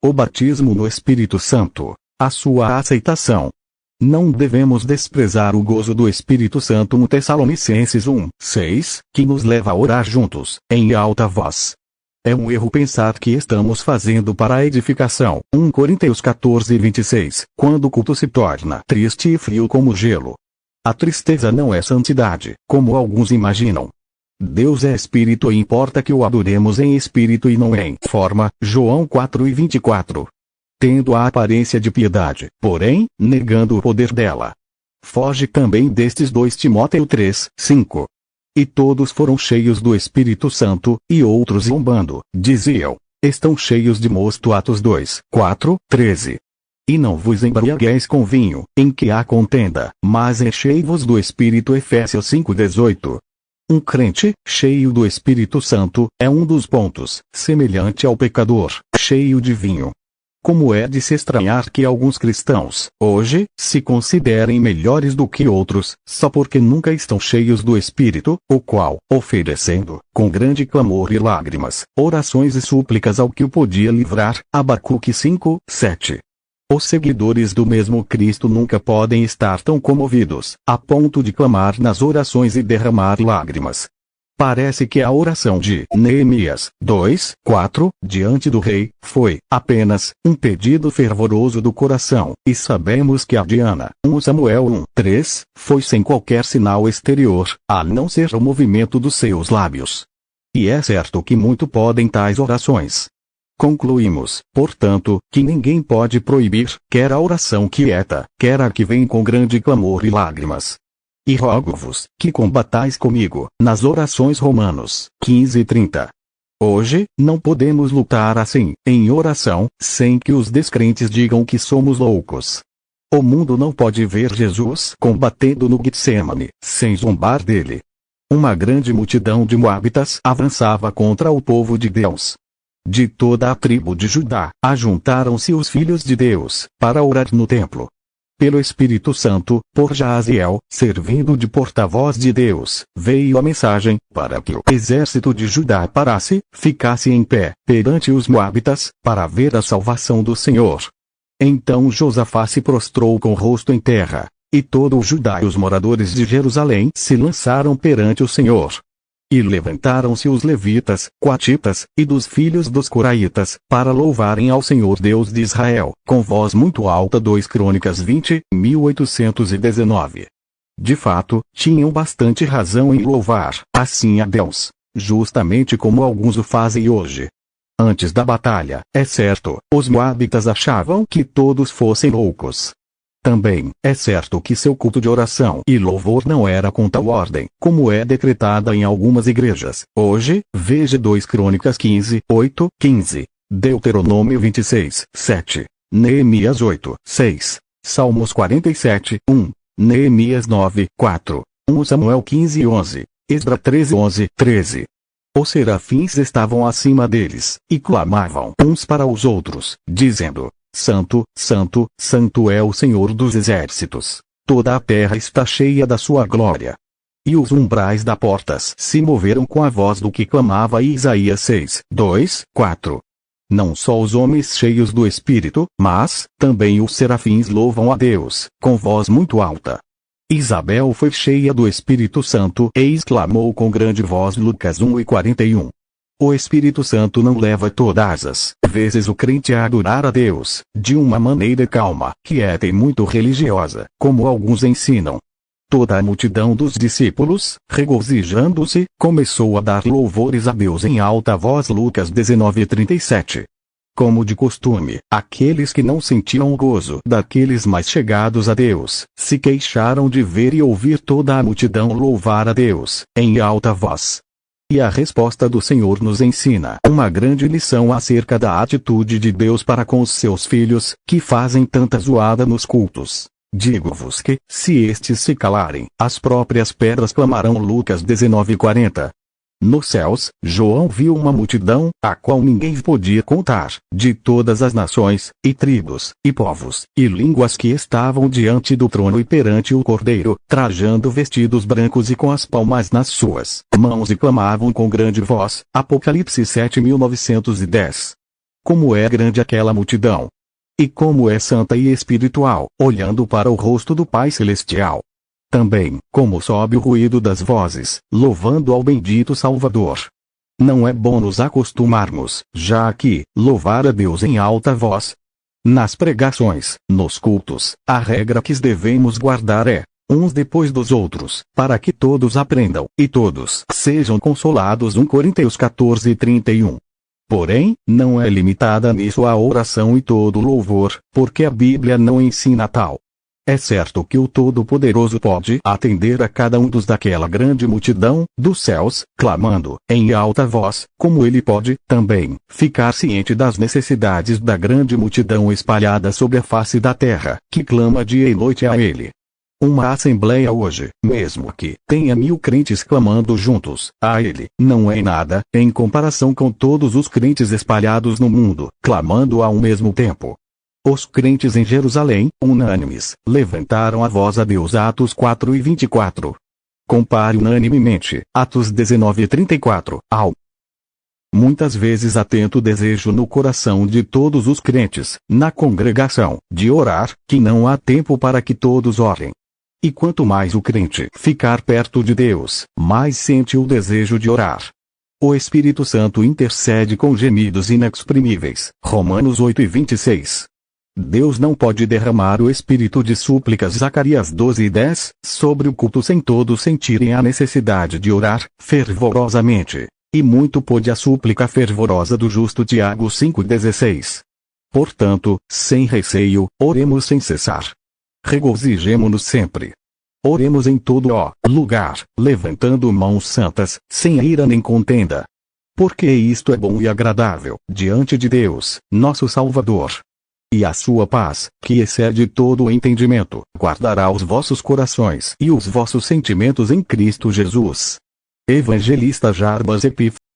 O batismo no Espírito Santo. A sua aceitação. Não devemos desprezar o gozo do Espírito Santo no Tessalonicenses 1:6, que nos leva a orar juntos, em alta voz. É um erro pensar que estamos fazendo para a edificação. 1 Coríntios 14:26, quando o culto se torna triste e frio como gelo. A tristeza não é santidade, como alguns imaginam. Deus é espírito e importa que o adoremos em espírito e não em forma. João 4:24. Tendo a aparência de piedade, porém, negando o poder dela. Foge também destes 2 Timóteo 3:5. E todos foram cheios do Espírito Santo, e outros zombando, diziam, estão cheios de mosto. Atos 2:4-13. E não vos embriagueis com vinho, em que há contenda, mas enchei-vos do Espírito. Efésios 5:18. Um crente, cheio do Espírito Santo, é um dos pontos, semelhante ao pecador, cheio de vinho. Como é de se estranhar que alguns cristãos, hoje, se considerem melhores do que outros, só porque nunca estão cheios do Espírito, o qual, oferecendo, com grande clamor e lágrimas, orações e súplicas ao que o podia livrar. Abacuque 5:7. Os seguidores do mesmo Cristo nunca podem estar tão comovidos, a ponto de clamar nas orações e derramar lágrimas. Parece que a oração de Neemias 2:4, diante do rei, foi apenas um pedido fervoroso do coração, e sabemos que a de Ana, 1 Samuel 1:3, foi sem qualquer sinal exterior, a não ser o movimento dos seus lábios. E é certo que muito podem tais orações. Concluímos, portanto, que ninguém pode proibir, quer a oração quieta, quer a que vem com grande clamor e lágrimas. E rogo-vos, que combatais comigo, nas orações. Romanos 15:30. Hoje, não podemos lutar assim, em oração, sem que os descrentes digam que somos loucos. O mundo não pode ver Jesus combatendo no Getsemane, sem zombar dele. Uma grande multidão de moabitas avançava contra o povo de Deus. De toda a tribo de Judá, ajuntaram-se os filhos de Deus, para orar no templo. Pelo Espírito Santo, por Jaziel, servindo de porta-voz de Deus, veio a mensagem, para que o exército de Judá parasse, ficasse em pé, perante os moabitas, para ver a salvação do Senhor. Então Josafá se prostrou com o rosto em terra, e todo o Judá e os moradores de Jerusalém se lançaram perante o Senhor. E levantaram-se os levitas, coatitas, e dos filhos dos coraitas, para louvarem ao Senhor Deus de Israel, com voz muito alta. 2 Crônicas 20:1819. De fato, tinham bastante razão em louvar, assim, a Deus, justamente como alguns o fazem hoje. Antes da batalha, é certo, os moabitas achavam que todos fossem loucos. Também, é certo que seu culto de oração e louvor não era com tal ordem, como é decretada em algumas igrejas. Hoje, veja 2 Crônicas 15:8-15, Deuteronômio 26:7, Neemias 8:6, Salmos 47:1, Neemias 9:4, 1 Samuel 15:11, Esdra 13:11-13. Os serafins estavam acima deles, e clamavam uns para os outros, dizendo: Santo, Santo, Santo é o Senhor dos exércitos. Toda a terra está cheia da sua glória. E os umbrais das portas se moveram com a voz do que clamava. Isaías 6:2-4. Não só os homens cheios do Espírito, mas também os serafins louvam a Deus, com voz muito alta. Isabel foi cheia do Espírito Santo e exclamou com grande voz. Lucas 1:41. O Espírito Santo não leva todas as vezes o crente a adorar a Deus, de uma maneira calma, quieta e muito religiosa, como alguns ensinam. Toda a multidão dos discípulos, regozijando-se, começou a dar louvores a Deus em alta voz. Lucas 19:37. Como de costume, aqueles que não sentiam o gozo daqueles mais chegados a Deus, se queixaram de ver e ouvir toda a multidão louvar a Deus, em alta voz. E a resposta do Senhor nos ensina uma grande lição acerca da atitude de Deus para com os seus filhos, que fazem tanta zoada nos cultos. Digo-vos que, se estes se calarem, as próprias pedras clamarão. Lucas 19:40. Nos céus, João viu uma multidão, a qual ninguém podia contar, de todas as nações, e tribos, e povos, e línguas que estavam diante do trono e perante o Cordeiro, trajando vestidos brancos e com as palmas nas suas mãos, e clamavam com grande voz. Apocalipse 7:1910. como é grande aquela multidão! E como é santa e espiritual, olhando para o rosto do Pai Celestial! Também, como sobe o ruído das vozes, louvando ao bendito Salvador! Não é bom nos acostumarmos, já aqui, louvar a Deus em alta voz? Nas pregações, nos cultos, a regra que devemos guardar é, uns depois dos outros, para que todos aprendam, e todos sejam consolados. 1 Coríntios 14:31. Porém, não é limitada nisso a oração e todo louvor, porque a Bíblia não ensina tal. É certo que o Todo-Poderoso pode atender a cada um dos daquela grande multidão, dos céus, clamando, em alta voz, como ele pode, também, ficar ciente das necessidades da grande multidão espalhada sobre a face da terra, que clama dia e noite a ele. Uma assembleia hoje, mesmo que tenha 1000 crentes clamando juntos a ele, não é nada, em comparação com todos os crentes espalhados no mundo, clamando ao mesmo tempo. Os crentes em Jerusalém, unânimes, levantaram a voz a Deus. Atos 4:24. Compare unanimemente, Atos 19:34, ao muitas vezes atento desejo no coração de todos os crentes, na congregação, de orar, que não há tempo para que todos orem. E quanto mais o crente ficar perto de Deus, mais sente o desejo de orar. O Espírito Santo intercede com gemidos inexprimíveis. Romanos 8:26. Deus não pode derramar o espírito de súplicas. Zacarias 12:10, sobre o culto sem todos sentirem a necessidade de orar fervorosamente. E muito pode a súplica fervorosa do justo. Tiago 5:16. Portanto, sem receio, oremos sem cessar. Regozijemo-nos sempre. Oremos em todo o lugar, levantando mãos santas, sem ira nem contenda. Porque isto é bom e agradável, diante de Deus, nosso Salvador. E a sua paz, que excede todo o entendimento, guardará os vossos corações e os vossos sentimentos em Cristo Jesus. Evangelista Jarbas Epífano.